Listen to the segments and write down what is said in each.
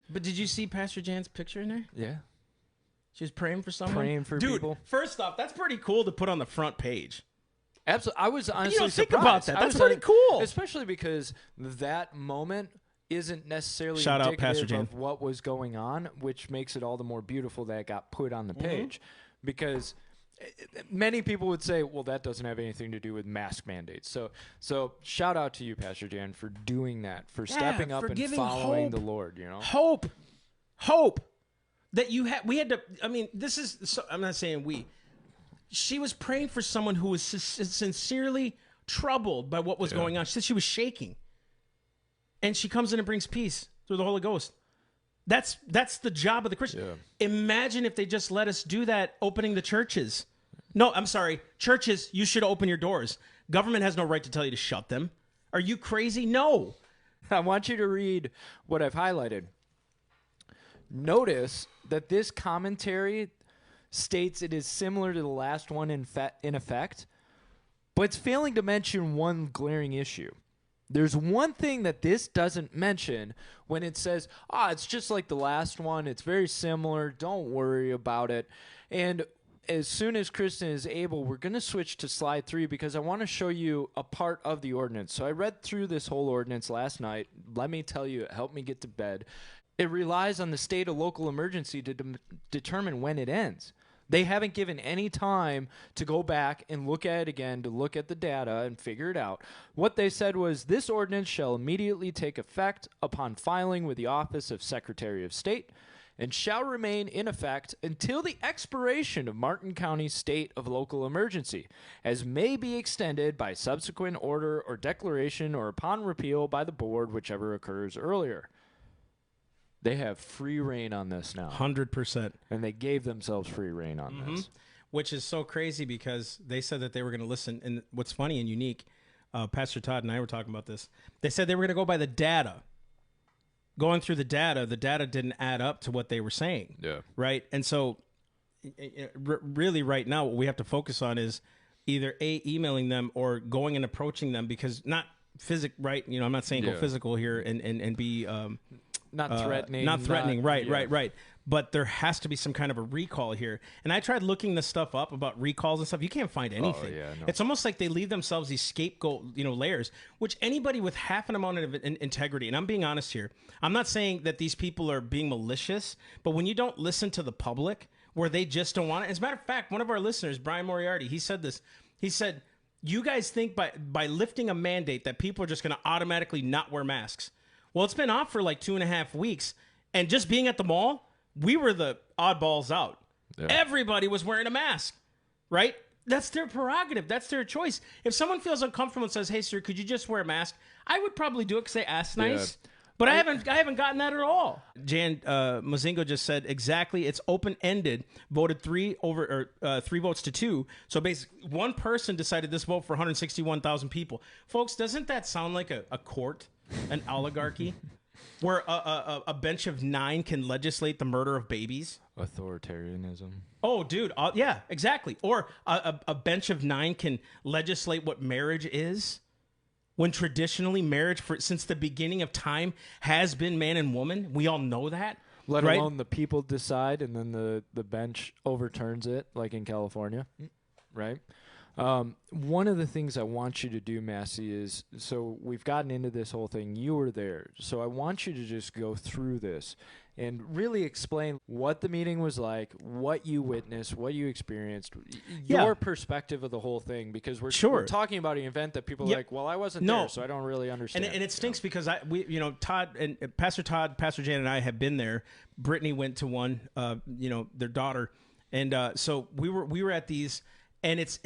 But did you see Pastor Jan's picture in there? Yeah. She was praying for someone? Praying for people. First off, that's pretty cool to put on the front page. Absolutely. I was honestly think surprised. about that. That's pretty cool. Especially because that moment isn't necessarily Shout out indicative Pastor Jan. of what was going on, which makes it all the more beautiful that it got put on the page. Because many people would say, well, that doesn't have anything to do with mask mandates. So shout out to you, Pastor Jan, for doing that, for stepping up and following the Lord, you know? Hope that we had to, I mean, this is, so, I'm not saying we. She was praying for someone who was sincerely troubled by what was going on. She said she was shaking. And she comes in and brings peace through the Holy Ghost. That's the job of the Christian. Yeah. Imagine if they just let us do that opening the churches. No, I'm sorry. Churches, you should open your doors. Government has no right to tell you to shut them. Are you crazy? No. I want you to read what I've highlighted. Notice that this commentary states it is similar to the last one in effect, but it's failing to mention one glaring issue. There's one thing that this doesn't mention when it says, it's just like the last one. It's very similar. Don't worry about it. And as soon as Kristen is able, we're going to switch to slide 3 because I want to show you a part of the ordinance. So I read through this whole ordinance last night. Let me tell you, it helped me get to bed. It relies on the state of local emergency to determine when it ends. They haven't given any time to go back and look at it again, to look at the data and figure it out. What they said was, this ordinance shall immediately take effect upon filing with the office of Secretary of State and shall remain in effect until the expiration of Martin County's state of local emergency, as may be extended by subsequent order or declaration or upon repeal by the board, whichever occurs earlier. They have free reign on this now. 100%. And they gave themselves free reign on this. Which is so crazy because they said that they were going to listen. And what's funny and unique, Pastor Todd and I were talking about this. They said they were going to go by the data. Going through the data didn't add up to what they were saying. Yeah. Right? And so really right now what we have to focus on is either emailing them or going and approaching them, because not right? I'm not saying go physical here and be... Not threatening. Not threatening, right. But there has to be some kind of a recall here. And I tried looking this stuff up about recalls and stuff. You can't find anything. No. It's almost like they leave themselves these scapegoat, layers, which anybody with half an amount of integrity, and I'm being honest here, I'm not saying that these people are being malicious, but when you don't listen to the public, where they just don't want it. As a matter of fact, one of our listeners, Brian Moriarty, he said this. He said, you guys think by lifting a mandate that people are just going to automatically not wear masks. Well, it's been off for like 2.5 weeks, and just being at the mall, we were the oddballs out. Yeah. Everybody was wearing a mask, right? That's their prerogative. That's their choice. If someone feels uncomfortable and says, hey, sir, could you just wear a mask? I would probably do it because they asked nice. Yeah. But I haven't gotten that at all. Jan Mozingo just said exactly. It's open-ended. Voted 3 votes to 2. So basically, one person decided this vote for 161,000 people. Folks, doesn't that sound like a court? An oligarchy where a bench of 9 can legislate the murder of babies? Authoritarianism. Oh, dude. Yeah, exactly. Or a bench of 9 can legislate what marriage is, when traditionally marriage since the beginning of time has been man and woman. We all know that. Let alone the people decide and then the bench overturns it, like in California. Right? One of the things I want you to do, Massey, is, so we've gotten into this whole thing. You were there. So I want you to just go through this and really explain what the meeting was like, what you witnessed, what you experienced, your perspective of the whole thing, because we're talking about an event that people are like, well, I wasn't there, so I don't really understand. And it stinks because Todd and Pastor Jan and I have been there. Brittany went to one, their daughter. And so we were at these. And it's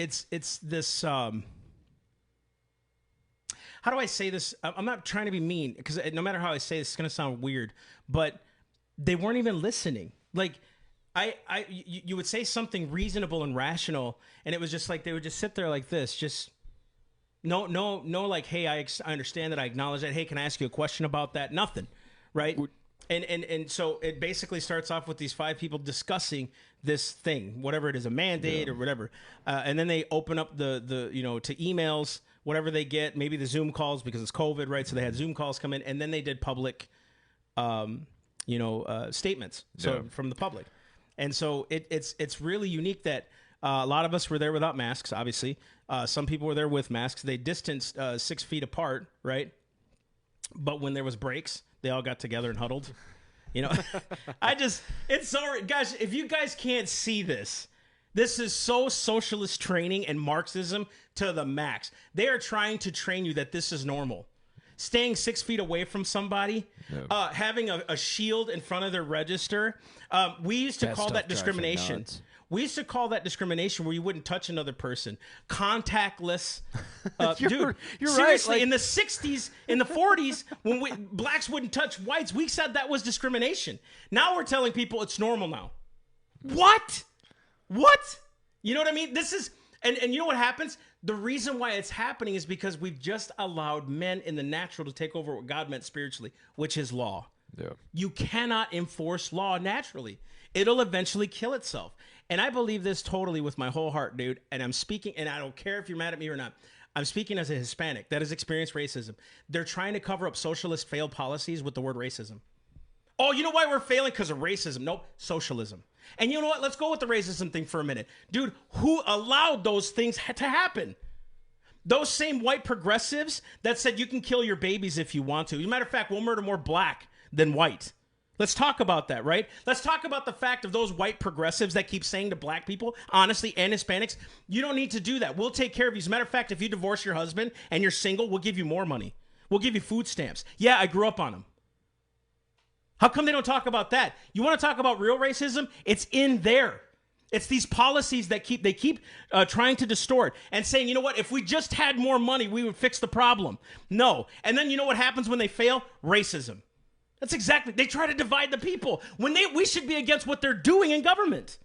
this, how do I say this? I'm not trying to be mean, because no matter how I say this, it's going to sound weird, but they weren't even listening. Like, you would say something reasonable and rational, and it was just like, they would just sit there like this, just, no, like, hey, I understand that, I acknowledge that, hey, can I ask you a question about that? Nothing, right? And so it basically starts off with these 5 people discussing this thing, whatever it is, a mandate or whatever. And then they open up the to emails, whatever they get, maybe the Zoom calls because it's COVID, right? So they had Zoom calls come in, and then they did public statements from the public. And so it's really unique that a lot of us were there without masks, obviously. Some people were there with masks. They distanced 6 feet apart, right? But when there was breaks, they all got together and huddled. It's so, guys, if you guys can't see this is so socialist training and Marxism to the max. They are trying to train you that this is normal. Staying 6 feet away from somebody, having a shield in front of their register. We used to call that discrimination. We used to call that discrimination where you wouldn't touch another person. Contactless. You're seriously, right. In the 60s, in the 40s, when blacks wouldn't touch whites, we said that was discrimination. Now we're telling people it's normal now. What? You know what I mean? This is, and you know what happens? The reason why it's happening is because we've just allowed men in the natural to take over what God meant spiritually, which is law. Yeah. You cannot enforce law naturally. It'll eventually kill itself. And I believe this totally with my whole heart, dude. And I'm speaking, and I don't care if you're mad at me or not. I'm speaking as a Hispanic that has experienced racism. They're trying to cover up socialist failed policies with the word racism. Oh, you know why we're failing? Because of racism. Nope, socialism. And you know what? Let's go with the racism thing for a minute. Dude, who allowed those things to happen? Those same white progressives that said you can kill your babies if you want to. As a matter of fact, we'll murder more black than white. Let's talk about that, right? Let's talk about the fact of those white progressives that keep saying to black people, honestly, and Hispanics, you don't need to do that. We'll take care of you. As a matter of fact, if you divorce your husband and you're single, we'll give you more money. We'll give you food stamps. Yeah, I grew up on them. How come they don't talk about that? You want to talk about real racism? It's in there. It's these policies that keep trying to distort and saying, you know what, if we just had more money, we would fix the problem. No. And then you know what happens when they fail? Racism. That's exactly, they try to divide the people when we should be against what they're doing in government.